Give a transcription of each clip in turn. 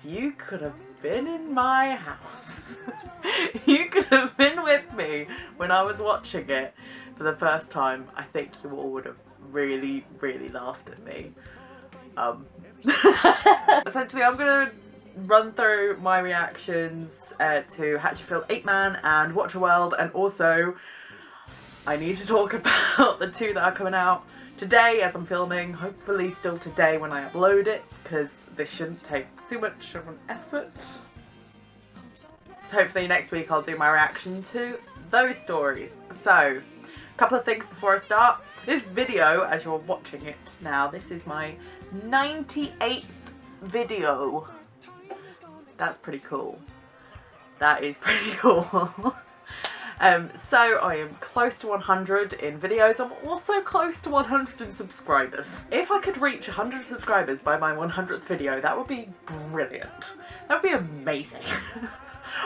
you could have been in my house. You could have been with me when I was watching it for the first time. I think you all would have really, really laughed at me. Essentially, I'm gonna run through my reactions to Hatchetfield 8-Man and Watch a World, and also I need to talk about the two that are coming out today as I'm filming, hopefully still today when I upload it, because this shouldn't take too much of an effort. Hopefully next week I'll do my reaction to those stories. So, a couple of things before I start. This video, as you're watching it now, this is my 98th video. That's pretty cool. That is pretty cool. So I am close to 100 in videos. I'm also close to 100 in subscribers. If I could reach 100 subscribers by my 100th video, that would be brilliant. That would be amazing.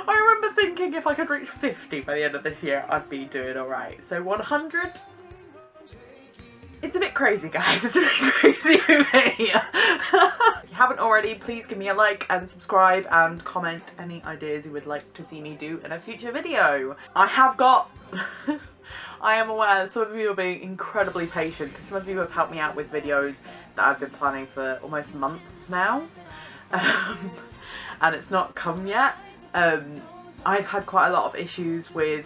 I remember thinking if I could reach 50 by the end of this year, I'd be doing alright. So 100? It's a bit crazy, guys. It's a bit crazy for me. If you haven't already, please give me a like and subscribe and comment any ideas you would like to see me do in a future video. I have got... I am aware that some of you are being incredibly patient, because some of you have helped me out with videos that I've been planning for almost months now. And it's not come yet. I've had quite a lot of issues with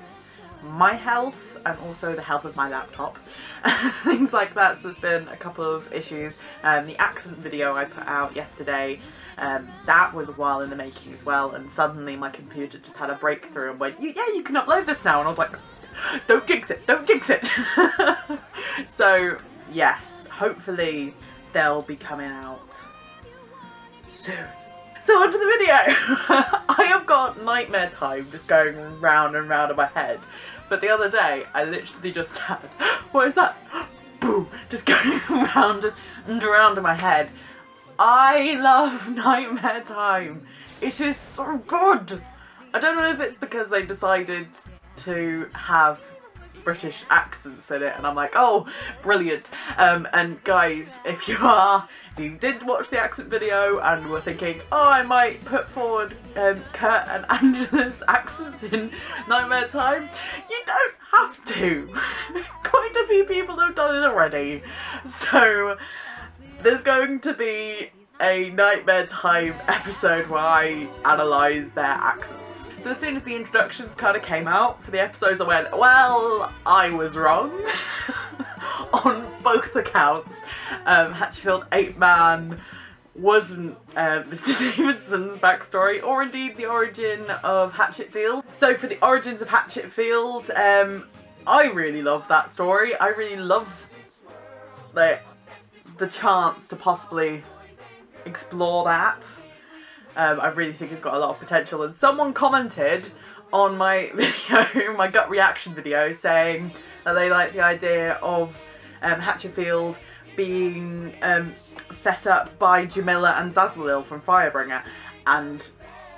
my health and also the health of my laptop. Things like that, so there's been a couple of issues. The accident video I put out yesterday, that was a while in the making as well, and suddenly my computer just had a breakthrough and went, yeah, you can upload this now, and I was like, don't jinx it, don't jinx it. So yes, hopefully they'll be coming out soon. So onto the video! I have got nightmare time just going round and round in my head. But the other day, I literally just had, what is that? Boom! Just going round and around in my head. I love nightmare time. It is so good! I don't know if it's because they decided to have British accents in it, and I'm like, oh, brilliant. And guys, if you did watch the accent video and were thinking, oh, I might put forward Kurt and Angela's accents in Nightmare Time, you don't have to. Quite a few people have done it already. So there's going to be a Nightmare Time episode where I analyse their accents. So as soon as the introductions kind of came out for the episodes, I went, well, I was wrong on both accounts. Hatchetfield 8-Man wasn't Mr. Davidson's backstory, or indeed the origin of Hatchetfield. So for the origins of Hatchetfield, I really love that story. I really love the chance to possibly explore that. I really think it's got a lot of potential, and someone commented on my video, my gut reaction video, saying that they like the idea of Hatchetfield being set up by Jamila and Zazalil from Firebringer, and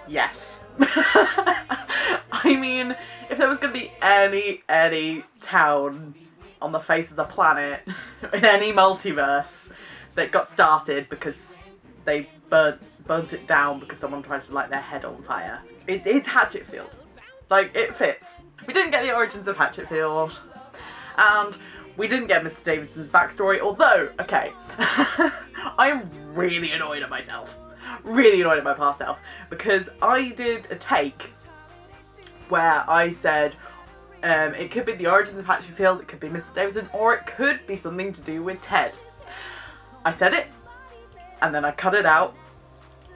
yes. I mean, if there was going to be any town on the face of the planet in any multiverse that got started because they burnt it down because someone tried to light their head on fire, it's Hatchetfield. Like, it fits. We didn't get the origins of Hatchetfield, and we didn't get Mr. Davidson's backstory, although, okay, I am really annoyed at myself. Really annoyed at my past self, because I did a take where I said it could be the origins of Hatchetfield, it could be Mr. Davidson, or it could be something to do with Ted. I said it, and then I cut it out,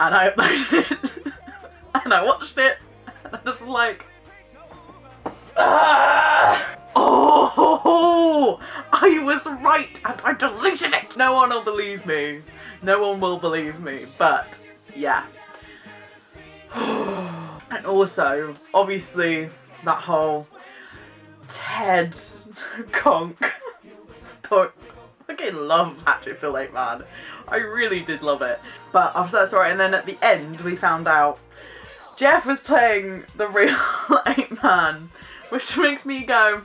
and I uploaded it, and I watched it, and I was like, oh, I was right, and I deleted it. No one will believe me. No one will believe me, but yeah. And also, obviously, that whole Ted conk story. I fucking love Hatchetfield 8-Man. I really did love it. But after that story, and then at the end, we found out Jeff was playing the real 8-Man, which makes me go,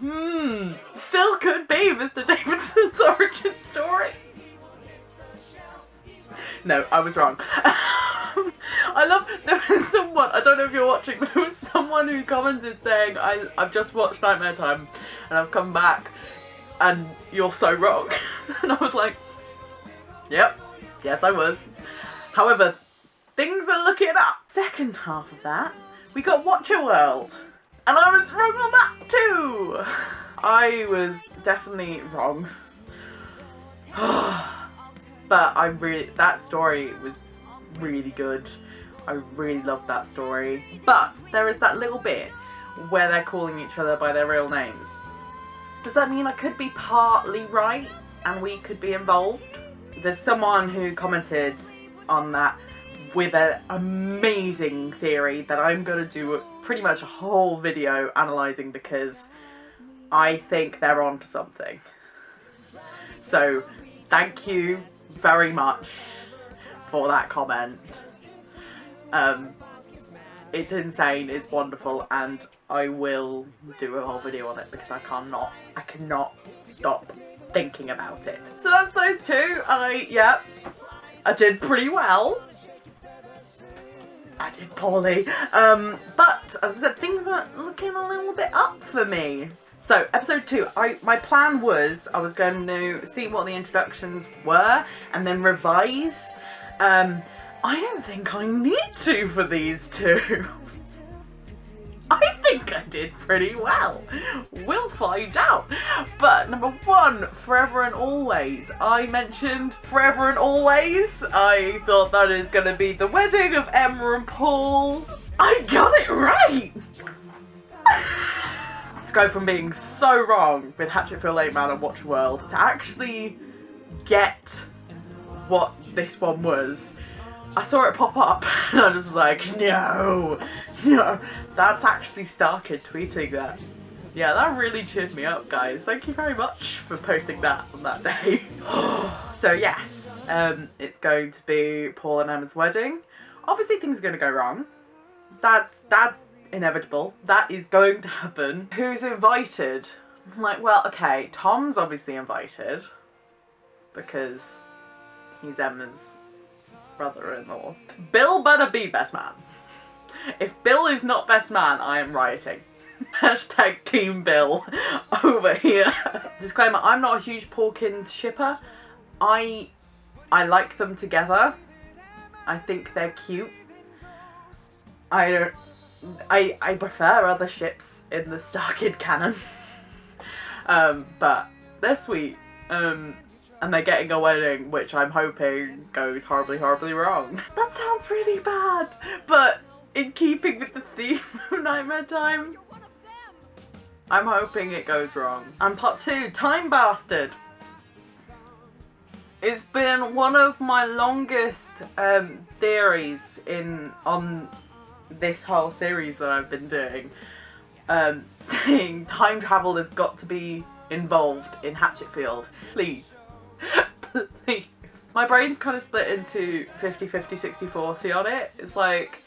still could be Mr. Davidson's origin story. No, I was wrong. I love There was someone, I don't know if you're watching, but there was someone who commented saying, I've just watched Nightmare Time and I've come back and you're so wrong. And I was like, yep, yes I was. However, things are looking up. Second half of that, we got Watch Your World. And I was wrong on that too. I was definitely wrong. But that story was really good. I really loved that story. But there is that little bit where they're calling each other by their real names. Does that mean I could be partly right and we could be involved? There's someone who commented on that with an amazing theory that I'm going to do pretty much a whole video analysing, because I think they're onto something. So thank you very much for that comment. It's insane, it's wonderful, and I will do a whole video on it because I cannot stop thinking about it. So that's those two. I did pretty well. I did poorly. But as I said, things are looking a little bit up for me. So episode 2, my plan was I was going to see what the introductions were and then revise. I don't think I need to for these two. I think I did pretty well. We'll find out. But number 1, Forever and Always. I mentioned Forever and Always. I thought that is going to be the wedding of Emma and Paul. I got it right. To go from being so wrong with Hatchetfield 8 Man and Watch Your World to actually get what this one was. I saw it pop up and I just was like, no, that's actually Starkid tweeting that. Yeah, that really cheered me up, guys. Thank you very much for posting that on that day. So yes, it's going to be Paul and Emma's wedding. Obviously things are going to go wrong. That's inevitable. That is going to happen. Who's invited? I'm like, well, okay, Tom's obviously invited because he's Emma's brother-in-law. Bill better be best man. If Bill is not best man, I am rioting. Hashtag Team Bill over here. Disclaimer, I'm not a huge Porkins shipper. I like them together. I think they're cute. I prefer other ships in the Starkid canon. But they're sweet. And they're getting a wedding, which I'm hoping goes horribly, horribly wrong. That sounds really bad, but in keeping with the theme of Nightmare Time, I'm hoping it goes wrong. And part 2, Time Bastard. It's been one of my longest theories on this whole series that I've been doing, saying time travel has got to be involved in Hatchetfield. Please. Please. My brain's kind of split into 50-50, 60-40 on it. It's like,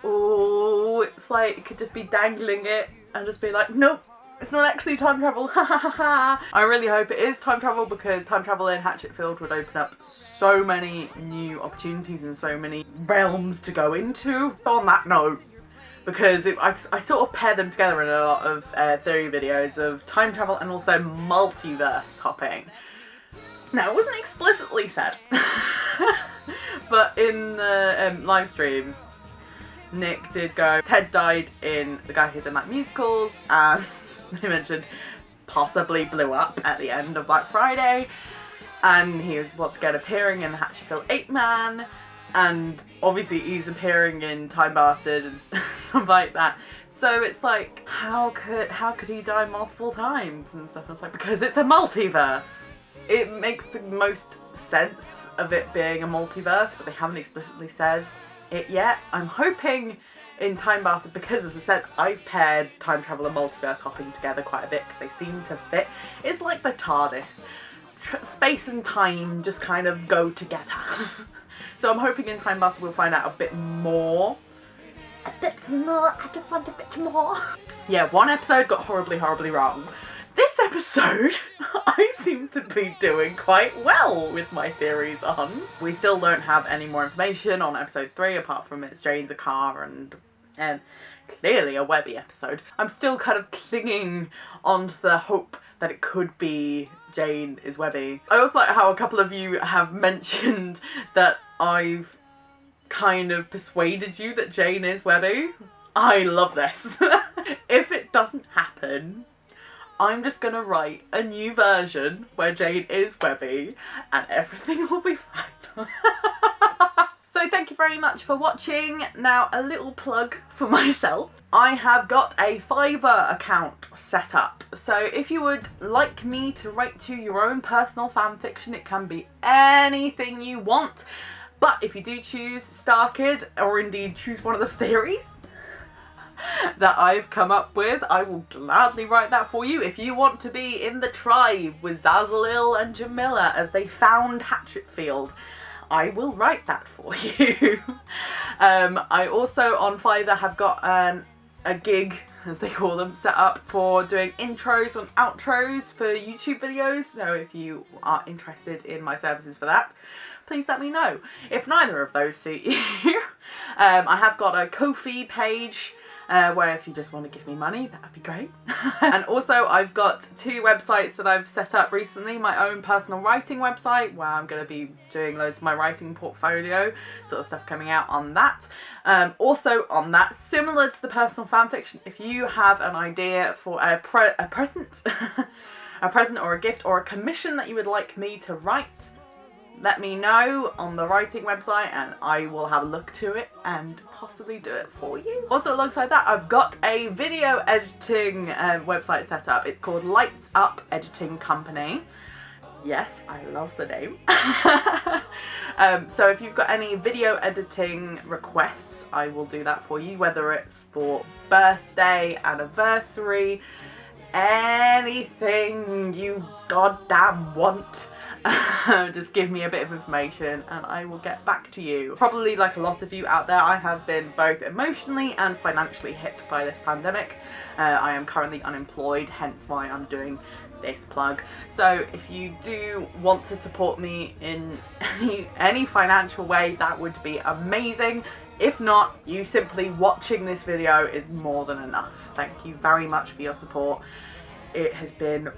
oh, it's like it could just be dangling it and just be like, nope, it's not actually time travel, ha ha ha ha. I really hope it is time travel, because time travel in Hatchetfield would open up so many new opportunities and so many realms to go into. On that note, because I sort of pair them together in a lot of theory videos of time travel and also multiverse hopping. Now, it wasn't explicitly said, but in the live stream, Nick did go, Ted died in The Guy Who Didn't Like Musicals, and he mentioned possibly blew up at the end of Black Friday, and he was once again appearing in Hatchetfield 8 Man, and obviously he's appearing in Time Bastard and stuff like that. So it's like, how could he die multiple times and stuff? And it's like, because it's a multiverse. It makes the most sense of it being a multiverse, but they haven't explicitly said it yet. I'm hoping in Time Bastard, because as I said, I've paired time travel and multiverse hopping together quite a bit because they seem to fit. It's like the TARDIS. Space and time just kind of go together. So I'm hoping in Time Bastard we'll find out a bit more. A bit more. I just want a bit more. Yeah, one episode got horribly, horribly wrong. This episode episode, I seem to be doing quite well with my theories on. We still don't have any more information on episode 3 apart from it's Jane's a car and clearly a Webby episode. I'm still kind of clinging on to the hope that it could be Jane is Webby. I also like how a couple of you have mentioned that I've kind of persuaded you that Jane is Webby. I love this. If it doesn't happen, I'm just gonna write a new version where Jane is Webby and everything will be fine. So thank you very much for watching. Now a little plug for myself. I have got a Fiverr account set up. So if you would like me to write you your own personal fanfiction, it can be anything you want. But if you do choose Starkid, or indeed choose one of the theories that I've come up with, I will gladly write that for you. If you want to be in the tribe with Zazalil and Jamila as they found Hatchetfield, I will write that for you. I also on Fiverr have got a gig, as they call them, set up for doing intros and outros for YouTube videos. So if you are interested in my services for that, please let me know. If neither of those suit you, I have got a Ko-fi page where if you just want to give me money, that would be great. And also I've got 2 websites that I've set up recently. My own personal writing website where I'm going to be doing loads of my writing portfolio sort of stuff coming out on that. Also on that, similar to the personal fanfiction, if you have an idea for a present, a present or a gift or a commission that you would like me to write, let me know on the writing website and I will have a look to it and possibly do it for you. Also alongside that, I've got a video editing website set up. It's called Lights Up Editing Company. Yes, I love the name. So if you've got any video editing requests, I will do that for you, whether it's for birthday, anniversary, anything you goddamn want. Just give me a bit of information and I will get back to you. Probably like a lot of you out there, I have been both emotionally and financially hit by this pandemic. I am currently unemployed, hence why I'm doing this plug. So if you do want to support me in any financial way, that would be amazing. If not, you simply watching this video is more than enough. Thank you very much for your support. It has been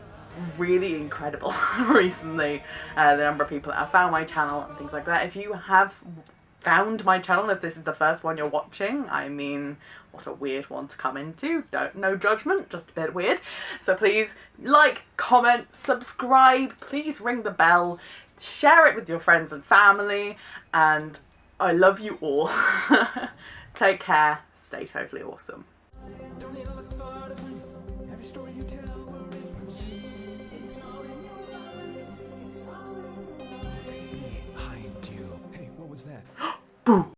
really incredible recently, the number of people that have found my channel and things like that. If you have found my channel, if this is the first one you're watching, I mean, what a weird one to come into. No judgment, just a bit weird. So please like, comment, subscribe, please ring the bell, share it with your friends and family, and I love you all. Take care, stay totally awesome. Don't need to look far to find every story you tell. Behind you. Hey, what was that? Boom.